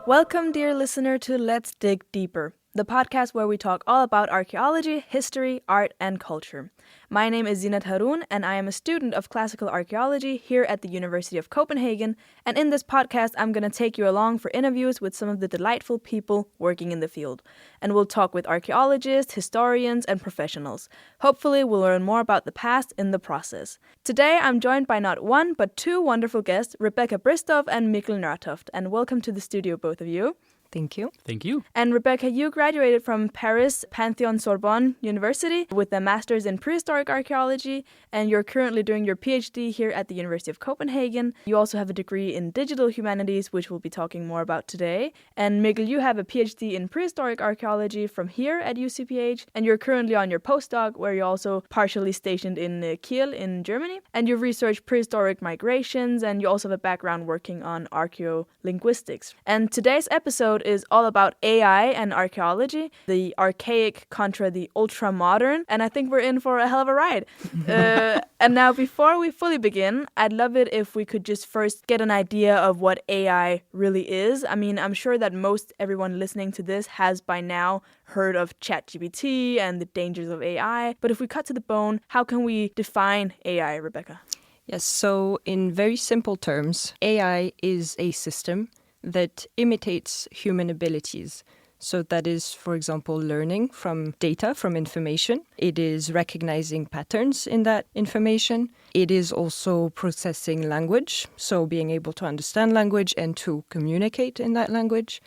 Welcome, dear listener, to Let's Dig Deeper, the podcast where we talk all about archaeology, history, art, and culture. My name is Zinat Haroun, and I am a student of classical archaeology here at the University of Copenhagen. And in this podcast, I'm going to take you along for interviews with some of the delightful people working in the field. And we'll talk with archaeologists, historians, and professionals. Hopefully, we'll learn more about the past in the process. Today, I'm joined by not one, but two wonderful guests, Rebecca Bristow and Mikkel Nørtoft. And welcome to the studio, both of you. Thank you. Thank you. And Rebecca, you graduated from Paris Pantheon-Sorbonne University with a master's in prehistoric archaeology, and you're currently doing your PhD here at the University of Copenhagen. You also have a degree in digital humanities, which we'll be talking more about today. And Mikkel, you have a PhD in prehistoric archaeology from here at UCPH, and you're currently on your postdoc, where you're also partially stationed in Kiel in Germany. And you've researched prehistoric migrations, and you also have a background working on archaeolinguistics. And today's episode is all about AI and archaeology, the archaic contra the ultra-modern, and I think we're in for a hell of a ride. And now, before we fully begin, I'd love it if we could just first get an idea of what AI really is. I mean, I'm sure that everyone listening to this has by now heard of ChatGPT and the dangers of AI, but if we cut to the bone, how can we define AI, Rebecca? Yes, so in very simple terms, AI is a system that imitates human abilities. So that is, for example, learning from data, from information. It is recognizing patterns in that information. It is also processing language, so being able to understand language and to communicate in that language.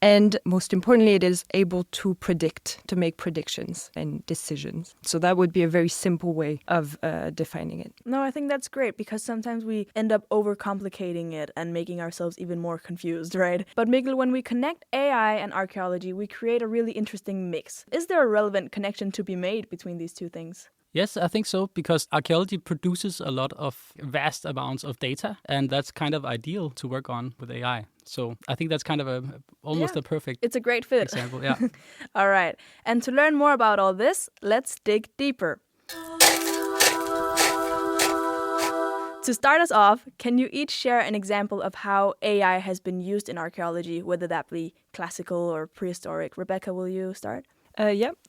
And most importantly, it is able to predict, to make predictions and decisions. So that would be a very simple way of defining it. No, I think that's great because sometimes we end up overcomplicating it and making ourselves even more confused, right? But Mikkel, when we connect AI and archaeology, we create a really interesting mix. Is there a relevant connection to be made between these two things? Yes, I think so, because archaeology produces a lot of vast amounts of data, and that's kind of ideal to work on with AI. So I think that's kind of almost a perfect It's a great fit. example. Yeah. All right. And to learn more about all this, let's dig deeper. To start us off, can you each share an example of how AI has been used in archaeology, whether that be classical or prehistoric? Rebecca, will you start?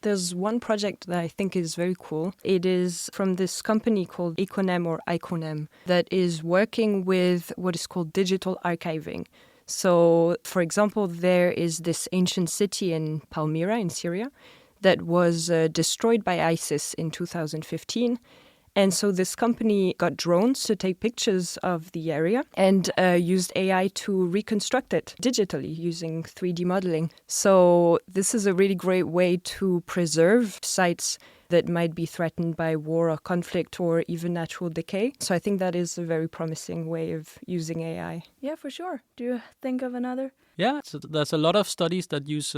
There's one project that I think is very cool. It is from this company called Iconem that is working with what is called digital archiving. So, for example, there is this ancient city in Palmyra in Syria that was destroyed by ISIS in 2015. And so this company got drones to take pictures of the area and used AI to reconstruct it digitally using 3D modeling. So this is a really great way to preserve sites that might be threatened by war or conflict or even natural decay. So I think that is a very promising way of using AI. Yeah, for sure. Do you think of another? Yeah, so there's a lot of studies that use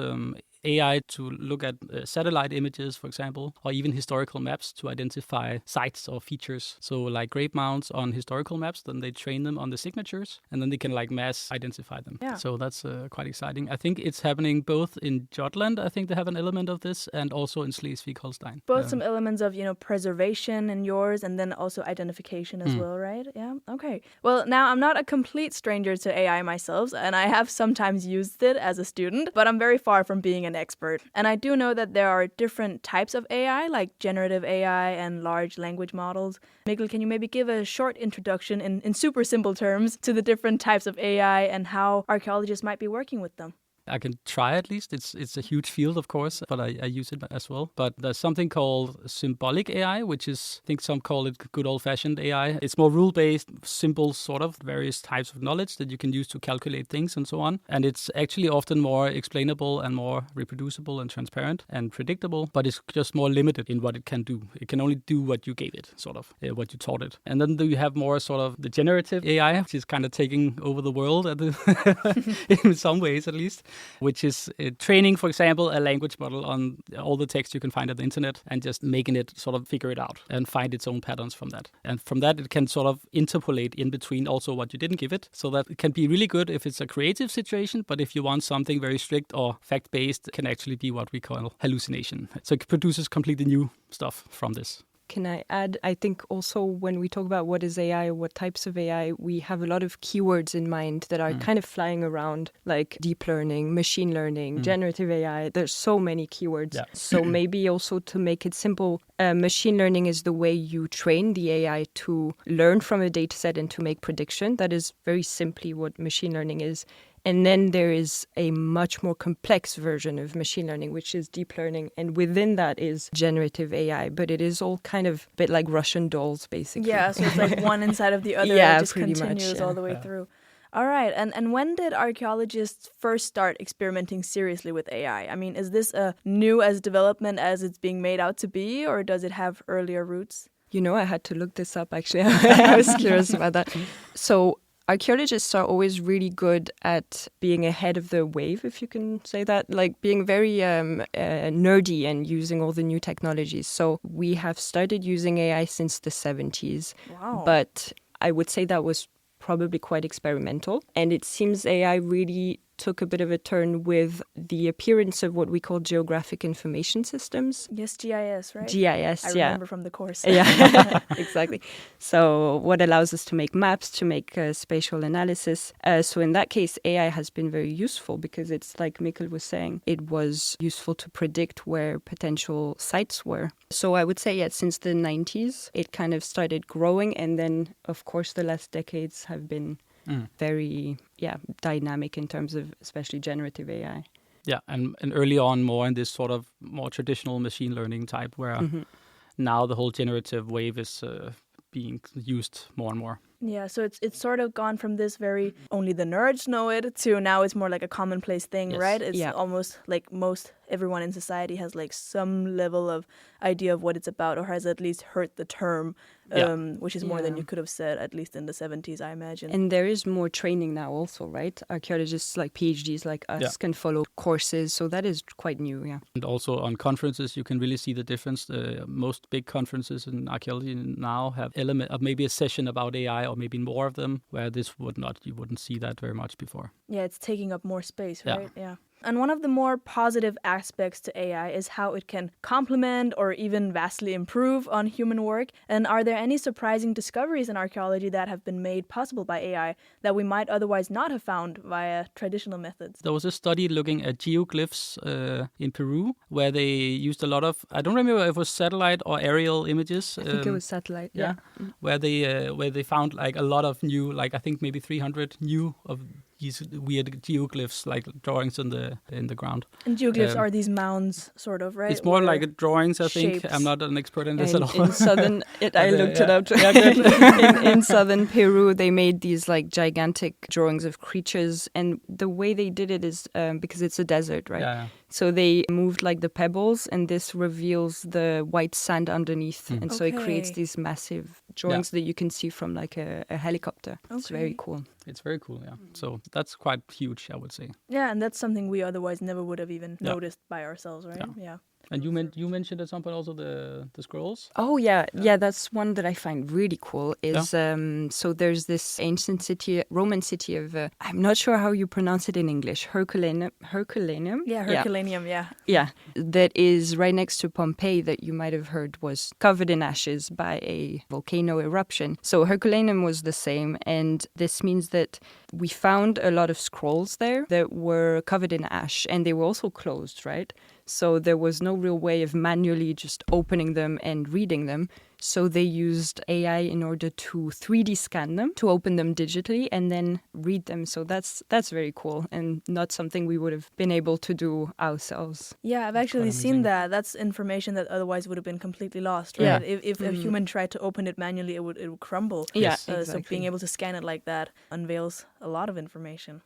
AI to look at satellite images, for example, or even historical maps to identify sites or features. So like grave mounds on historical maps, then they train them on the signatures, and then they can like mass identify them. Yeah. So that's quite exciting. I think it's happening both in Jutland, I think they have an element of this, and also in Schleswig-Holstein. Both some elements of, preservation in yours and then also identification as well, right? Yeah, okay. Well, now I'm not a complete stranger to AI myself, and I have sometimes used it as a student, but I'm very far from being an expert. And I do know that there are different types of AI, like generative AI and large language models. Mikkel, can you maybe give a short introduction in super simple terms to the different types of AI and how archaeologists might be working with them? I can try at least. It's a huge field, of course, but I use it as well. But there's something called symbolic AI, which is, I think some call it good old-fashioned AI. It's more rule-based, simple sort of various types of knowledge that you can use to calculate things and so on. And it's actually often more explainable and more reproducible and transparent and predictable, but it's just more limited in what it can do. It can only do what you gave it, sort of, what you taught it. And then you have more sort of the generative AI, which is kind of taking over the world in some ways at least, which is training, for example, a language model on all the text you can find on the internet and just making it sort of figure it out and find its own patterns from that. And from that, it can sort of interpolate in between also what you didn't give it. So that it can be really good if it's a creative situation, but if you want something very strict or fact-based, it can actually be what we call hallucination. So it produces completely new stuff from this. Can I add? I think also when we talk about what is AI or what types of AI, we have a lot of keywords in mind that are kind of flying around, like deep learning, machine learning, generative AI. There's so many keywords. Yeah. So maybe also to make it simple, machine learning is the way you train the AI to learn from a data set and to make prediction. That is very simply what machine learning is. And then there is a much more complex version of machine learning, which is deep learning. And within that is generative AI. But it is all kind of a bit like Russian dolls, basically. Yeah, so it's like one inside of the other. Yeah, It just pretty continues much, all the way through. All right. And when did archaeologists first start experimenting seriously with AI? I mean, is this a new as development as it's being made out to be, or does it have earlier roots? You know, I had to look this up, actually. I was curious about that. So archaeologists are always really good at being ahead of the wave, if you can say that, like being very nerdy and using all the new technologies. So we have started using AI since the 70s. Wow. But I would say that was probably quite experimental. And it seems AI really took a bit of a turn with the appearance of what we call geographic information systems. Yes, GIS, right? GIS, I yeah. remember from the course. Yeah, exactly. So what allows us to make maps, to make spatial analysis. So in that case, AI has been very useful because it's like Mikkel was saying, it was useful to predict where potential sites were. So I would say, yeah, since the 90s, it kind of started growing. And then, of course, the last decades have been very, dynamic in terms of especially generative AI. Yeah, and early on more in this sort of more traditional machine learning type where now the whole generative wave is being used more and more. Yeah, so it's sort of gone from this very only the nerds know it to now it's more like a commonplace thing, Yes. right? It's almost like everyone in society has like some level of idea of what it's about or has at least heard the term, which is more than you could have said, at least in the 70s, I imagine. And there is more training now also, right? Archaeologists like PhDs like us can follow courses, so that is quite new, yeah. And also on conferences, you can really see the difference. Most big conferences in archaeology now have element of maybe a session about AI or maybe more of them, where you wouldn't see that very much before. Yeah, it's taking up more space, right? Yeah. And one of the more positive aspects to AI is how it can complement or even vastly improve on human work. And are there any surprising discoveries in archaeology that have been made possible by AI that we might otherwise not have found via traditional methods? There was a study looking at geoglyphs in Peru where they used a lot of, I don't remember if it was satellite or aerial images. I think it was satellite, yeah. Where they found like a lot of new, like I think maybe 300 new of these weird geoglyphs, like drawings in the ground. And geoglyphs are these mounds, sort of, right? It's more like drawings, I think. Shapes. I'm not an expert in this at all. In southern, I looked it up. In southern Peru, they made these like gigantic drawings of creatures, and the way they did it is because it's a desert, right? Yeah. So they moved like the pebbles, and this reveals the white sand underneath, and so it creates these massive drawings that you can see from like a helicopter. It's very cool. It's very cool, yeah. So that's quite huge, I would say. Yeah, and that's something we otherwise never would have even noticed by ourselves, right? Yeah. And you mentioned at some point also the scrolls. Oh yeah, that's one that I find really cool. Is so there's this ancient city, Roman city of I'm not sure how you pronounce it in English, Herculaneum. Yeah, Herculaneum. Yeah, that is right next to Pompeii. That you might have heard was covered in ashes by a volcano eruption. So Herculaneum was the same, and this means that we found a lot of scrolls there that were covered in ash, and they were also closed, right? So there was no real way of manually just opening them and reading them. So they used AI in order to 3D scan them, to open them digitally and then read them. So that's very cool and not something we would have been able to do ourselves. Yeah, I've actually seen that. That's information that otherwise would have been completely lost, right? Yeah. If a human tried to open it manually, it would crumble. Yeah, exactly. So being able to scan it like that unveils a lot of information.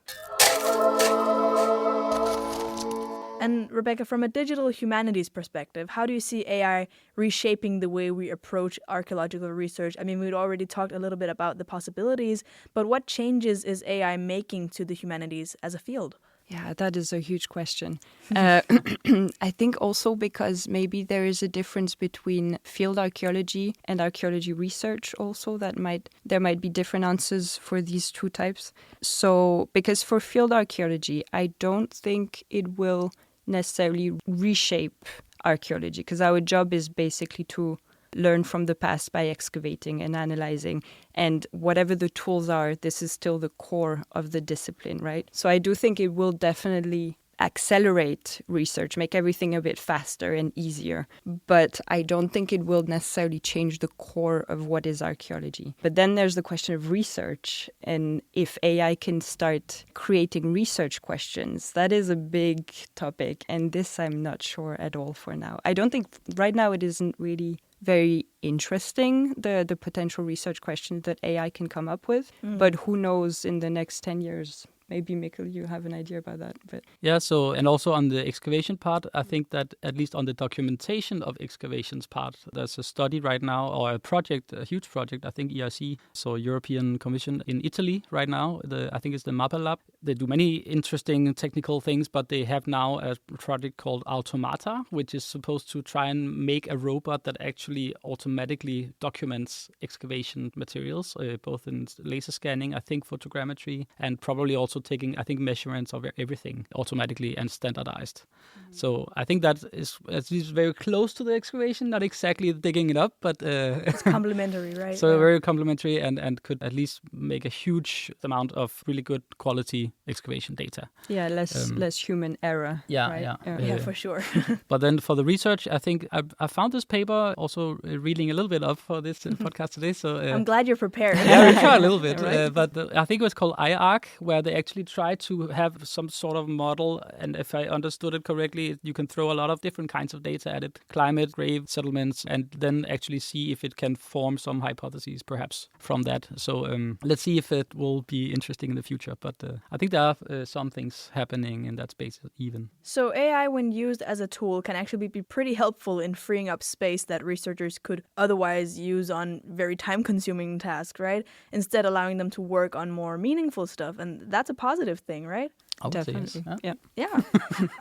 And Rebecca, from a digital humanities perspective, how do you see AI reshaping the way we approach archaeological research? I mean, we'd already talked a little bit about the possibilities, but what changes is AI making to the humanities as a field? Yeah, that is a huge question. I think also because maybe there is a difference between field archaeology and archaeology research also there might be different answers for these two types. So because for field archaeology, I don't think it will necessarily reshape archaeology because our job is basically to learn from the past by excavating and analyzing. And whatever the tools are, this is still the core of the discipline, right? So I do think it will definitely accelerate research, make everything a bit faster and easier. But I don't think it will necessarily change the core of what is archaeology. But then there's the question of research. And if AI can start creating research questions, that is a big topic. And this I'm not sure at all for now. I don't think right now it isn't really very interesting, the potential research questions that AI can come up with. But who knows in the next 10 years? Maybe, Mikkel, you have an idea about that. But yeah, so, and also on the excavation part, I think that at least on the documentation of excavations part, there's a study right now, or a project, a huge project, I think ERC, so European Commission in Italy right now, I think it's the MAPA Lab. They do many interesting technical things, but they have now a project called Automata, which is supposed to try and make a robot that actually automatically documents excavation materials, both in laser scanning, I think photogrammetry, and probably also taking, I think, measurements of everything automatically and standardized. So I think that is at least very close to the excavation, not exactly digging it up, but it's complementary, right? So very complementary and could at least make a huge amount of really good quality excavation data. Yeah, less human error. Yeah, right? Yeah, for sure. But then for the research, I think I found this paper also reading a little bit of for this podcast today. So I'm glad you're prepared. Yeah, we try a little bit. Right? But I think it was called IARC, where they actually try to have some sort of model. And if I understood it correctly, you can throw a lot of different kinds of data at it, climate, grave settlements, and then actually see if it can form some hypotheses perhaps from that. So let's see if it will be interesting in the future. But I think there are some things happening in that space even. So AI, when used as a tool, can actually be pretty helpful in freeing up space that researchers could otherwise use on very time-consuming tasks, right? Instead allowing them to work on more meaningful stuff. And that's a positive thing, right? Definitely. Yes. Yeah.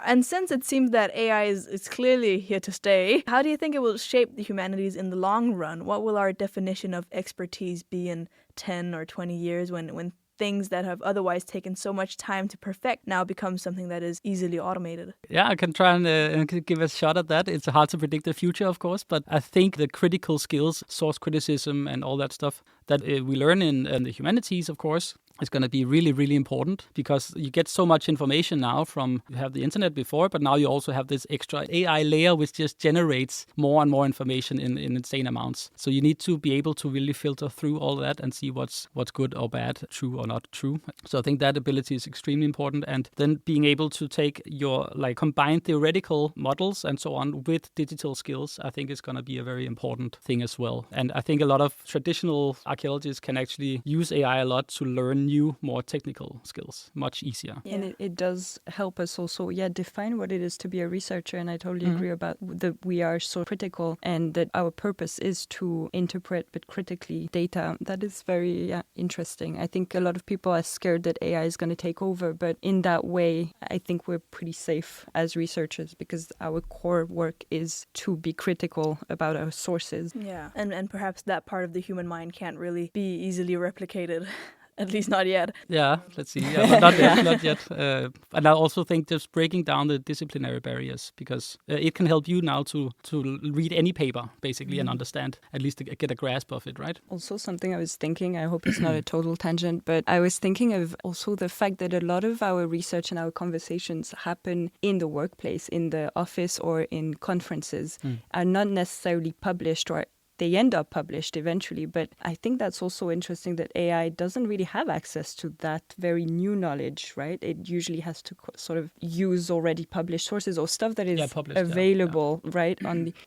And since it seems that AI is clearly here to stay, how do you think it will shape the humanities in the long run? What will our definition of expertise be in 10 or 20 years when things that have otherwise taken so much time to perfect now become something that is easily automated? Yeah, I can try and give a shot at that. It's hard to predict the future, of course, but I think the critical skills, source criticism and all that stuff that we learn in the humanities, of course, is going to be really, really important because you get so much information now from, you have the internet before, but now you also have this extra AI layer which just generates more and more information in insane amounts. So you need to be able to really filter through all that and see what's good or bad, true or not true. So I think that ability is extremely important. And then being able to take your combined theoretical models and so on with digital skills, I think is going to be a very important thing as well. And I think a lot of traditional archaeologists can actually use AI a lot to learn new, more technical skills much easier. Yeah. And it does help us also, define what it is to be a researcher. And I totally agree about that we are so critical and that our purpose is to interpret, but critically, data. That is very interesting. I think a lot of people are scared that AI is going to take over, but in that way, I think we're pretty safe as researchers because our core work is to be critical about our sources. Yeah, and perhaps that part of the human mind can't really be easily replicated. At least not yet. Yeah, let's see. Yeah, but not yet. And I also think just breaking down the disciplinary barriers because it can help you now to read any paper, basically, and understand, at least to get a grasp of it, right? Also something I was thinking, I hope it's not a total tangent, but I was thinking of also the fact that a lot of our research and our conversations happen in the workplace, in the office or in conferences, are not necessarily published or they end up published eventually. But I think that's also interesting that AI doesn't really have access to that very new knowledge, right? It usually has to sort of use already published sources or stuff that is available, right?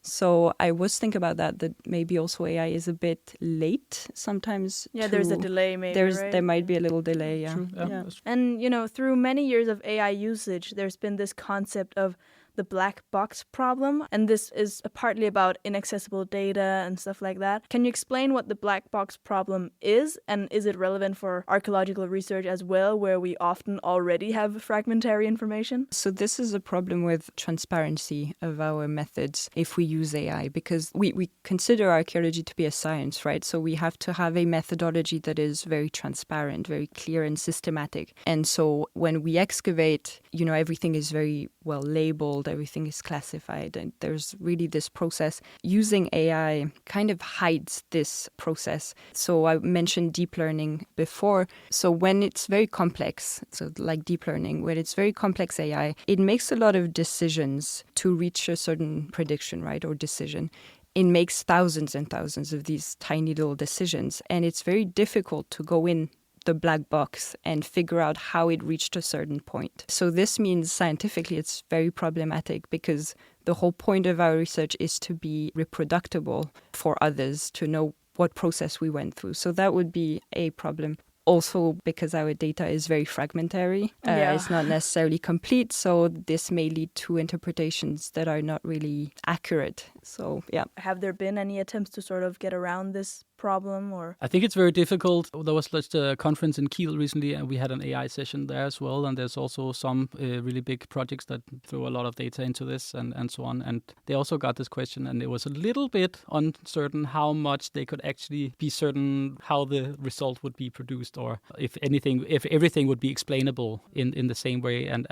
So I was thinking about that maybe also AI is a bit late sometimes. Yeah, there's a delay maybe, right? There might be a little delay, True. Yeah. And, through many years of AI usage, there's been this concept of the black box problem, and this is partly about inaccessible data and stuff like that. Can you explain what the black box problem is, and is it relevant for archaeological research as well, where we often already have fragmentary information? So this is a problem with transparency of our methods if we use AI, because we consider archaeology to be a science, right? So we have to have a methodology that is very transparent, very clear and systematic. And so when we excavate, everything is very well labeled, labeled, everything is classified, and there's really this process. Using AI kind of hides this process. So I mentioned deep learning before. So when it's very complex, so like deep learning, when it's very complex AI, it makes a lot of decisions to reach a certain prediction, right, or decision. It makes thousands and thousands of these tiny little decisions, and it's very difficult to go in the black box and figure out how it reached a certain point. So this means scientifically it's very problematic, because the whole point of our research is to be reproducible for others, to know what process we went through. So that would be a problem. Also, because our data is very fragmentary, it's not necessarily complete, so this may lead to interpretations that are not really accurate. So, yeah. Have there been any attempts to sort of get around this problem? Or I think it's very difficult. There was just a conference in Kiel recently, and we had an AI session there as well. And there's also some really big projects that throw a lot of data into this and so on. And they also got this question, and it was a little bit uncertain how much they could actually be certain how the result would be produced, or if everything would be explainable in the same way. And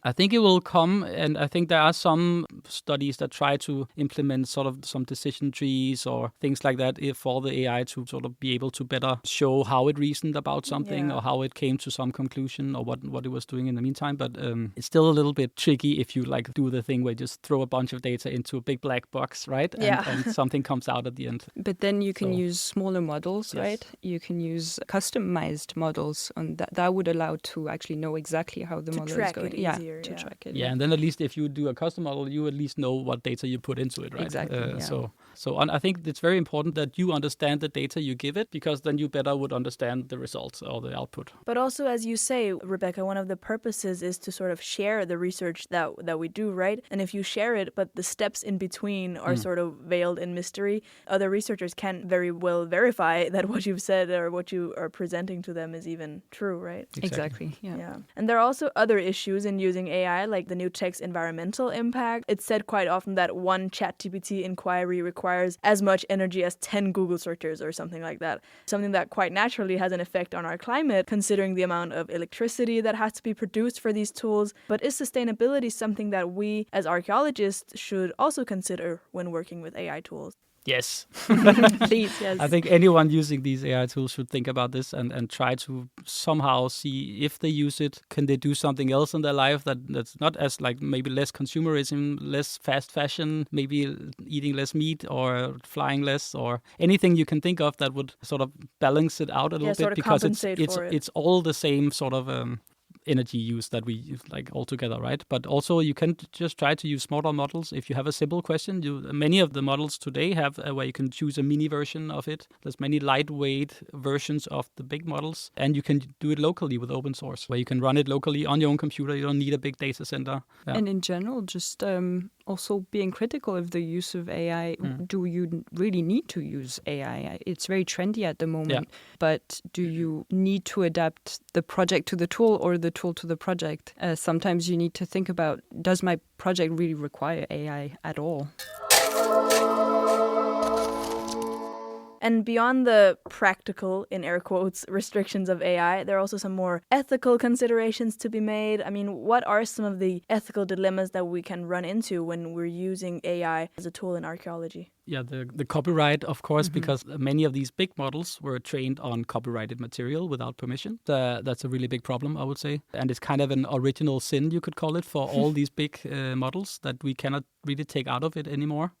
I think it will come, and I think there are some studies that try to implement sort of some decision trees or things like that for the AI to sort of be able to better show how it reasoned about something, or how it came to some conclusion, or what it was doing in the meantime. But it's still a little bit tricky if you like do the thing where you just throw a bunch of data into a big black box, right? And something comes out at the end. But then you can use smaller models, right? You can use customized models, and that would allow to actually know exactly how the model is going. To track it. Yeah, and then at least if you do a custom model, you at least know what data you put into it, right? Exactly. So I think it's very important that you understand the data you give it, because then you better would understand the results or the output. But also, as you say, Rebecca, one of the purposes is to sort of share the research that we do, right? And if you share it, but the steps in between are sort of veiled in mystery, other researchers can't very well verify that what you've said or what you are presenting to them is even true, right? Exactly. Yeah. And there are also other issues in using AI, like the new tech's environmental impact. It's said quite often that one ChatGPT inquiry requires as much energy as 10 Google searches or something like that. Something that quite naturally has an effect on our climate, considering the amount of electricity that has to be produced for these tools. But is sustainability something that we as archaeologists should also consider when working with AI tools? Yes. Please, yes. I think anyone using these AI tools should think about this and try to somehow see if they use it, can they do something else in their life that's not as like maybe less consumerism, less fast fashion, maybe eating less meat or flying less, or anything you can think of that would sort of balance it out a little bit, because it's all the same sort of energy use that we use, like all together, right? But also you can just try to use smaller models. If you have a simple question, many of the models today have where you can choose a mini version of it. There's many lightweight versions of the big models, and you can do it locally with open source, where you can run it locally on your own computer. You don't need a big data center. Yeah. And in general, just also being critical of the use of AI. Do you really need to use AI? It's very trendy at the moment, but do you need to adapt the project to the tool or the tool to the project? Sometimes you need to think about, does my project really require AI at all? And beyond the practical, in air quotes, restrictions of AI, there are also some more ethical considerations to be made. I mean, what are some of the ethical dilemmas that we can run into when we're using AI as a tool in archaeology? Yeah, the copyright, of course, because many of these big models were trained on copyrighted material without permission. That's a really big problem, I would say. And it's kind of an original sin, you could call it, for all these big models that we cannot really take out of it anymore.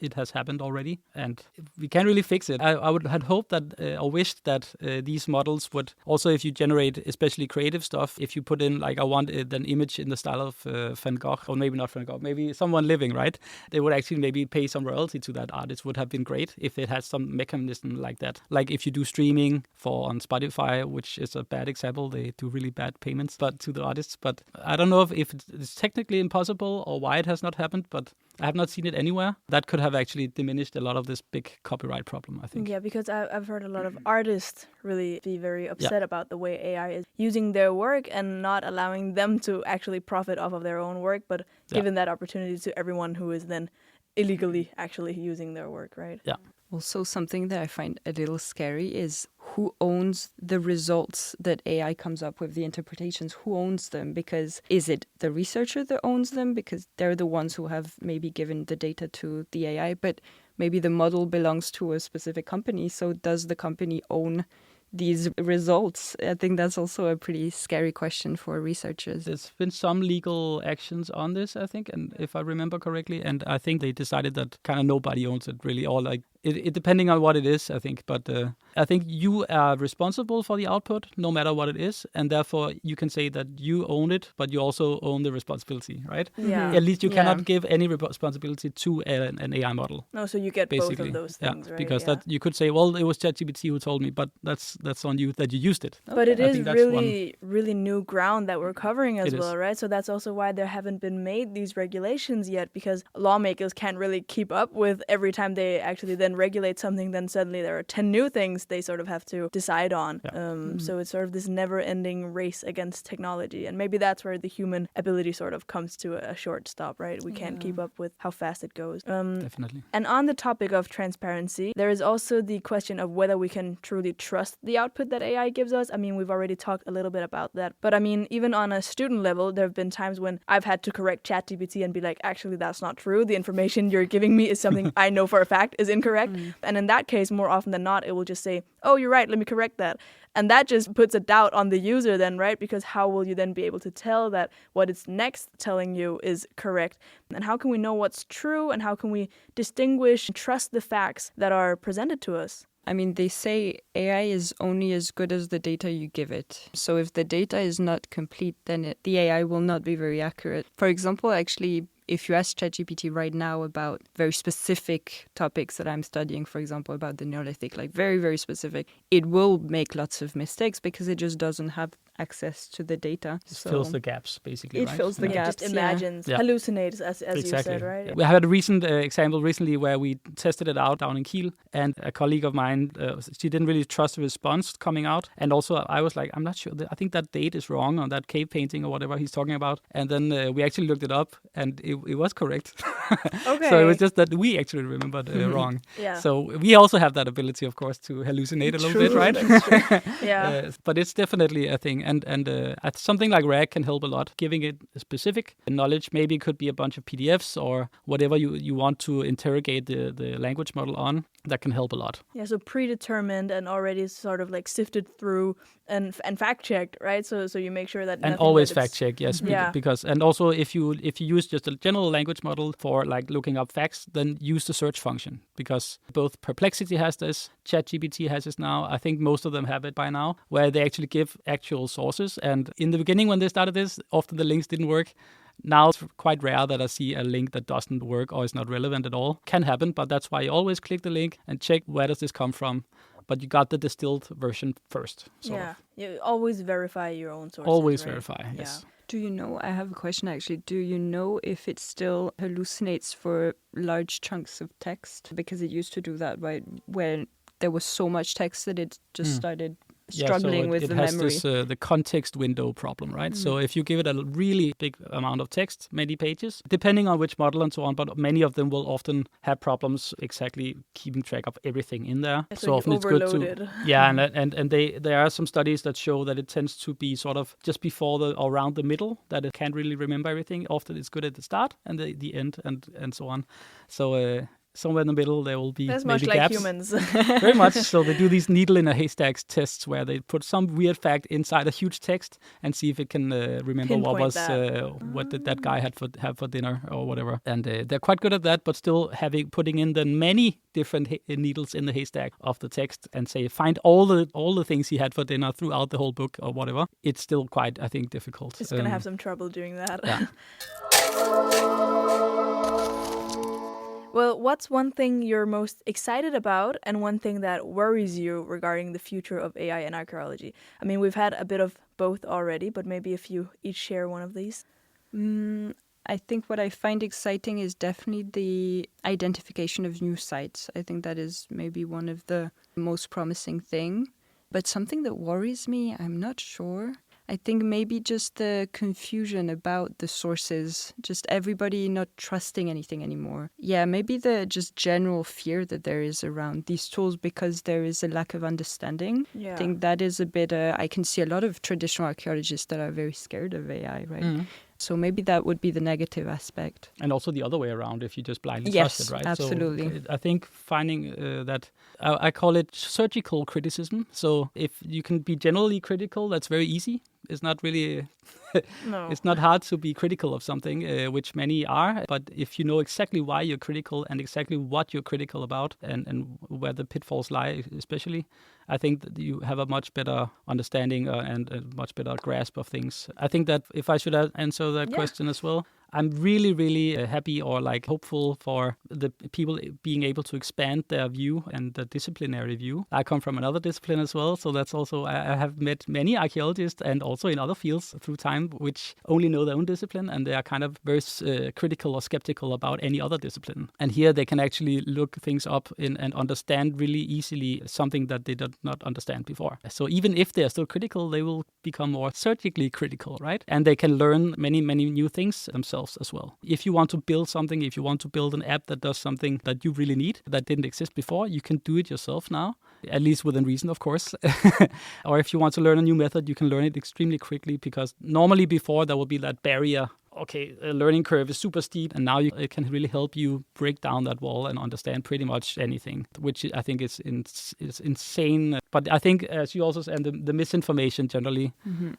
It has happened already, and we can't really fix it. I had hoped that or wished that these models would also, if you generate especially creative stuff, if you put in like I want an image in the style of Van Gogh, or maybe not Van Gogh, maybe someone living, right? They would actually maybe pay some royalty to that artist. Would have been great if it had some mechanism like that. Like if you do streaming on Spotify, which is a bad example, they do really bad payments to the artists. But I don't know if it's technically impossible or why it has not happened, but I have not seen it anywhere. That could have actually diminished a lot of this big copyright problem, I think. Yeah, because I've heard a lot of artists really be very upset about the way AI is using their work and not allowing them to actually profit off of their own work, but giving that opportunity to everyone who is then illegally actually using their work, right? Yeah. Also, something that I find a little scary is who owns the results that AI comes up with, the interpretations, who owns them? Because is it the researcher that owns them? Because they're the ones who have maybe given the data to the AI, but maybe the model belongs to a specific company. So does the company own these results? I think that's also a pretty scary question for researchers. There's been some legal actions on this, I think, and if I remember correctly, and I think they decided that kind of nobody owns it really, or like it depending on what it is, I think. But I think you are responsible for the output, no matter what it is, and therefore you can say that you own it, but you also own the responsibility, right? Yeah. At least you cannot give any responsibility to an AI model. No, so you get basically both of those things, right? Because that you could say, well, it was ChatGPT who told me, but that's on you that you used it. But it is really new ground that we're covering as well, right? So that's also why there haven't been made these regulations yet, because lawmakers can't really keep up with every time they actually then regulate something, then suddenly there are 10 new things they sort of have to decide on. Yeah. So it's sort of this never-ending race against technology. And maybe that's where the human ability sort of comes to a short stop, right? We can't keep up with how fast it goes. Definitely. And on the topic of transparency, there is also the question of whether we can truly trust the output that AI gives us. I mean, we've already talked a little bit about that. But I mean, even on a student level, there have been times when I've had to correct ChatGPT and be like, actually, that's not true. The information you're giving me is something I know for a fact is incorrect. And in that case, more often than not, it will just say, oh, you're right, let me correct that. And that just puts a doubt on the user then, right? Because how will you then be able to tell that what it's next telling you is correct? And how can we know what's true? And how can we distinguish and trust the facts that are presented to us? I mean, they say AI is only as good as the data you give it. So if the data is not complete, then the AI will not be very accurate. For example, actually, if you ask ChatGPT right now about very specific topics that I'm studying, for example, about the Neolithic, like very, very specific, it will make lots of mistakes because it just doesn't have access to the data. It fills the gaps, basically, it right? fills the gaps. It just imagines, hallucinates, as exactly. you said, right? Yeah. We had a recent example recently where we tested it out down in Kiel, and a colleague of mine, she didn't really trust the response coming out. And also I was like, I'm not sure, I think that date is wrong on that cave painting or whatever he's talking about. And then we actually looked it up, and it was correct. Okay. So it was just that we actually remembered wrong. Yeah. So we also have that ability, of course, to hallucinate a little bit, right? Yeah. But it's definitely a thing. And something like RAG can help a lot. Giving it specific knowledge, maybe it could be a bunch of PDFs or whatever you want to interrogate the language model on. That can help a lot. Yeah, so predetermined and already sort of like sifted through and fact-checked, right? So you make sure that... And always fact-check, yes. Yeah. Because, and also if you use just a general language model for like looking up facts, then use the search function. Because both Perplexity has this, ChatGPT has this now. I think most of them have it by now, where they actually give actual sources. And in the beginning when they started this, often the links didn't work. Now it's quite rare that I see a link that doesn't work or is not relevant at all. Can happen, but that's why you always click the link and check where does this come from. But you got the distilled version first. You always verify your own sources. Always right? verify, yes. Yeah. Do you know, I have a question actually, do you know if it still hallucinates for large chunks of text? Because it used to do that, right? When there was so much text that it just started struggling with the memory. It has the context window problem, right? So if you give it a really big amount of text, many pages, depending on which model and so on, but many of them will often have problems exactly keeping track of everything in there. So often it's good to... Yeah, and there are some studies that show that it tends to be sort of just before or around the middle, that it can't really remember everything. Often it's good at the start and the end and so on. So... somewhere in the middle, there will be That's maybe much like gaps. humans. Very much. So they do these needle in a haystack tests where they put some weird fact inside a huge text and see if it can remember what did that guy have for dinner or whatever. And they're quite good at that, but still putting in the many different needles in the haystack of the text and say find all the things he had for dinner throughout the whole book or whatever. It's still quite, I think, difficult. It's gonna have some trouble doing that. Yeah. Well, what's one thing you're most excited about and one thing that worries you regarding the future of AI and archaeology? I mean, we've had a bit of both already, but maybe if you each share one of these. I think what I find exciting is definitely the identification of new sites. I think that is maybe one of the most promising thing. But something that worries me, I'm not sure. I think maybe just the confusion about the sources, just everybody not trusting anything anymore. Yeah, maybe the just general fear that there is around these tools because there is a lack of understanding. Yeah. I think that is a bit, I can see a lot of traditional archaeologists that are very scared of AI, right? So maybe that would be the negative aspect. And also the other way around if you just blindly Yes, trust it, right? absolutely. So I think finding that, I call it surgical criticism. So if you can be generally critical, that's very easy. It's not really, No. it's not hard to be critical of something, which many are. But if you know exactly why you're critical and exactly what you're critical about and where the pitfalls lie, especially, I think that you have a much better understanding and a much better grasp of things. I think that if I should answer that question as well, I'm really, really happy or like hopeful for the people being able to expand their view and the disciplinary view. I come from another discipline as well, so that's also, I have met many archaeologists and also in other fields through time which only know their own discipline and they are kind of very critical or skeptical about any other discipline. And here they can actually look things up and understand really easily something that they did not understand before. So even if they are still critical, they will become more surgically critical, right? And they can learn many, many new things themselves as well. If you want to build something, if you want to build an app that does something that you really need, that didn't exist before, you can do it yourself now, at least within reason, of course. Or if you want to learn a new method, you can learn it extremely quickly because normally before there will be that barrier. Okay, a learning curve is super steep, and now it can really help you break down that wall and understand pretty much anything, which I think is insane. But I think, as you also said, the misinformation generally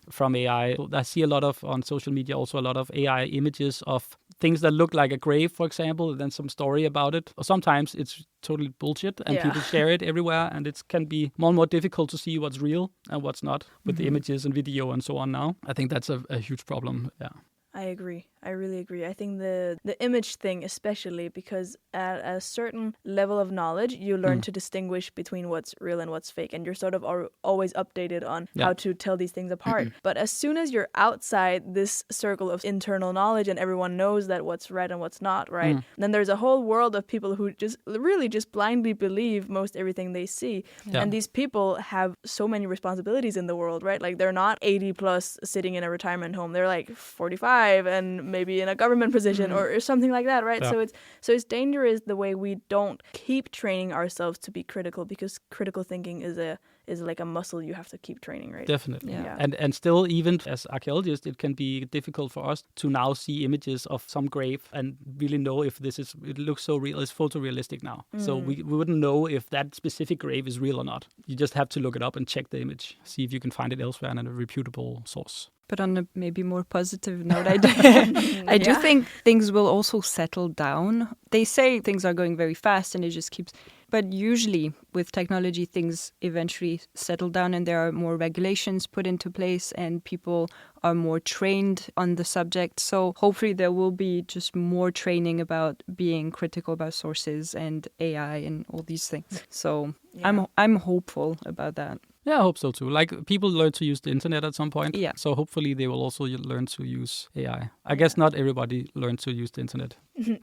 from AI. I see a lot of, on social media, also a lot of AI images of things that look like a grave, for example, and then some story about it. Or sometimes it's totally bullshit, and people share it everywhere, and it can be more and more difficult to see what's real and what's not with the images and video and so on now. I think that's a huge problem, yeah. I agree. I really agree. I think the image thing especially, because at a certain level of knowledge, you learn to distinguish between what's real and what's fake, and you're sort of always updated on how to tell these things apart. But as soon as you're outside this circle of internal knowledge and everyone knows that what's right and what's not right, then there's a whole world of people who just blindly believe most everything they see. Yeah. And these people have so many responsibilities in the world, right? Like they're not 80 plus sitting in a retirement home. They're like 45 and maybe in a government position or something like that, right? Yeah. So it's dangerous the way we don't keep training ourselves to be critical, because critical thinking is like a muscle you have to keep training, right? Definitely. Yeah. And still, even as archaeologists, it can be difficult for us to now see images of some grave and really know if it looks so real, it's photorealistic now. So we wouldn't know if that specific grave is real or not. You just have to look it up and check the image, see if you can find it elsewhere in a reputable source. But on a maybe more positive note, I do think things will also settle down. They say things are going very fast and it just keeps... But usually with technology, things eventually settle down and there are more regulations put into place and people are more trained on the subject. So hopefully there will be just more training about being critical about sources and AI and all these things. So I'm hopeful about that. Yeah, I hope so too. Like, people learn to use the internet at some point. Yeah. So hopefully they will also learn to use AI. I guess not everybody learns to use the internet.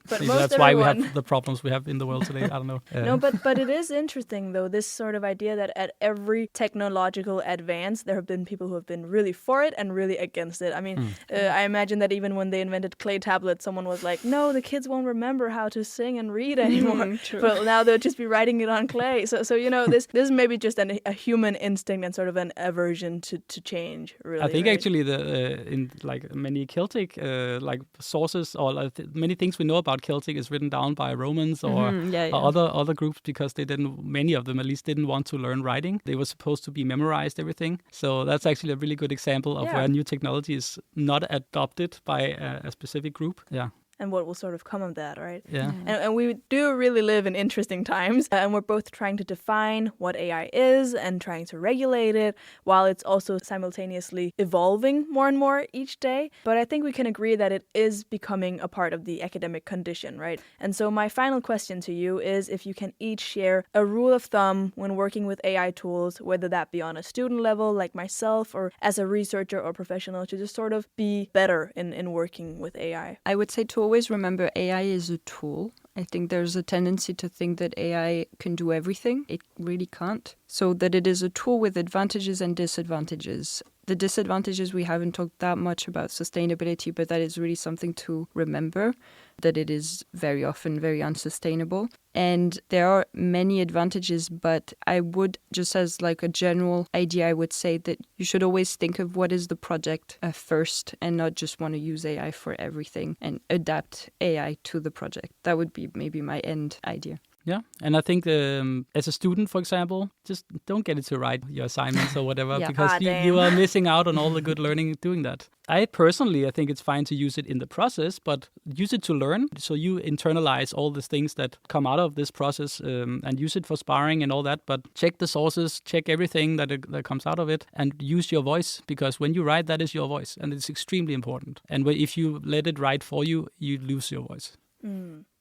But maybe that's why we have the problems we have in the world today. I don't know. No, but it is interesting, though, this sort of idea that at every technological advance, there have been people who have been really for it and really against it. I mean, I imagine that even when they invented clay tablets, someone was like, no, the kids won't remember how to sing and read anymore. But now they'll just be writing it on clay. So you know, this is maybe just a human instinct and sort of an aversion to change, really. I think actually in like many Celtic like sources or many things we know about Celtic is written down by Romans or other groups, because many of them at least didn't want to learn writing. They were supposed to be memorized everything. So that's actually a really good example of where new technology is not adopted by a specific group. Yeah. And what will sort of come of that, right? Yeah. And we do really live in interesting times, and we're both trying to define what AI is and trying to regulate it, while it's also simultaneously evolving more and more each day. But I think we can agree that it is becoming a part of the academic condition, right? And so my final question to you is if you can each share a rule of thumb when working with AI tools, whether that be on a student level like myself or as a researcher or professional, to just sort of be better in working with AI. I would say to always remember AI is a tool. I think there's a tendency to think that AI can do everything. It really can't. So that it is a tool with advantages and disadvantages. the disadvantages, we haven't talked that much about sustainability, but that is really something to remember, that it is very often very unsustainable. And there are many advantages, but I would, just as like a general idea, I would say that you should always think of what is the project first and not just want to use AI for everything and adapt AI to the project. That would be maybe my end idea. Yeah, and I think as a student, for example, just don't get it to write your assignments or whatever, because you are missing out on all the good learning doing that. I think it's fine to use it in the process, but use it to learn. So you internalize all the things that come out of this process and use it for sparring and all that. But check the sources, check everything that comes out of it, and use your voice, because when you write, that is your voice, and it's extremely important. And if you let it write for you, you lose your voice.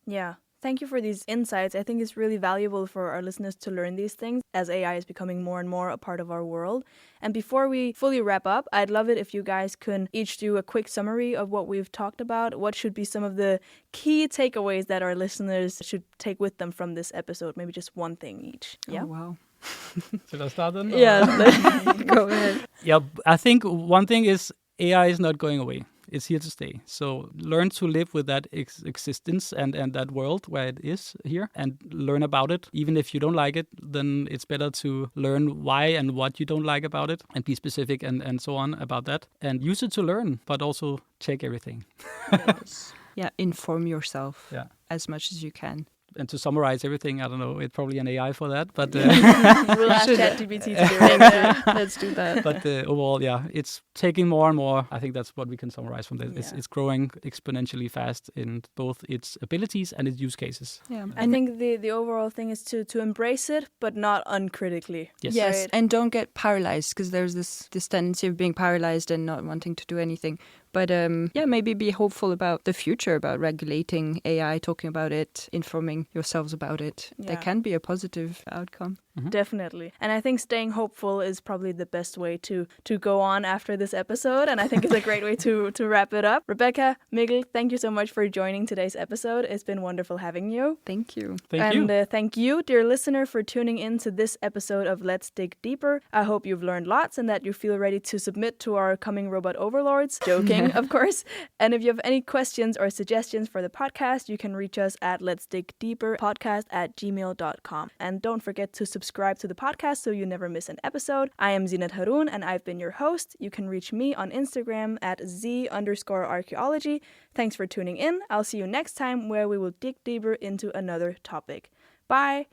Yeah. Thank you for these insights. I think it's really valuable for our listeners to learn these things as AI is becoming more and more a part of our world. And before we fully wrap up, I'd love it if you guys could each do a quick summary of what we've talked about. What should be some of the key takeaways that our listeners should take with them from this episode? Maybe just one thing each. Yeah. Oh, wow. Should I start then? Yeah, go ahead. Yeah, I think one thing is AI is not going away. It's here to stay. So learn to live with that existence and that world where it is here, and learn about it. Even if you don't like it, then it's better to learn why and what you don't like about it, and be specific and so on about that. And use it to learn, but also check everything. Yes. Yeah, inform yourself as much as you can. And to summarize everything, I don't know, it's probably an AI for that, but... we'll ask ChatGPT to do it. Let's do that. But overall, it's taking more and more. I think that's what we can summarize from this. It's growing exponentially fast in both its abilities and its use cases. Yeah, I think the overall thing is to embrace it, but not uncritically. Yes, right? And don't get paralyzed, because there's this tendency of being paralyzed and not wanting to do anything. But maybe be hopeful about the future, about regulating AI, talking about it, informing yourselves about it. Yeah. There can be a positive outcome. Mm-hmm. Definitely. And I think staying hopeful is probably the best way to go on after this episode. And I think it's a great way to wrap it up. Rebecca, Mikkel, thank you so much for joining today's episode. It's been wonderful having you. Thank you. Thank you. And thank you, dear listener, for tuning in to this episode of Let's Dig Deeper. I hope you've learned lots and that you feel ready to submit to our coming robot overlords. Joking, of course. And if you have any questions or suggestions for the podcast, you can reach us at letsdigdeeperpodcast@gmail.com. And don't forget to subscribe to the podcast so you never miss an episode. I am Zinat Haroun and I've been your host. You can reach me on Instagram at @z_archaeology. Thanks for tuning in. I'll see you next time where we will dig deeper into another topic. Bye.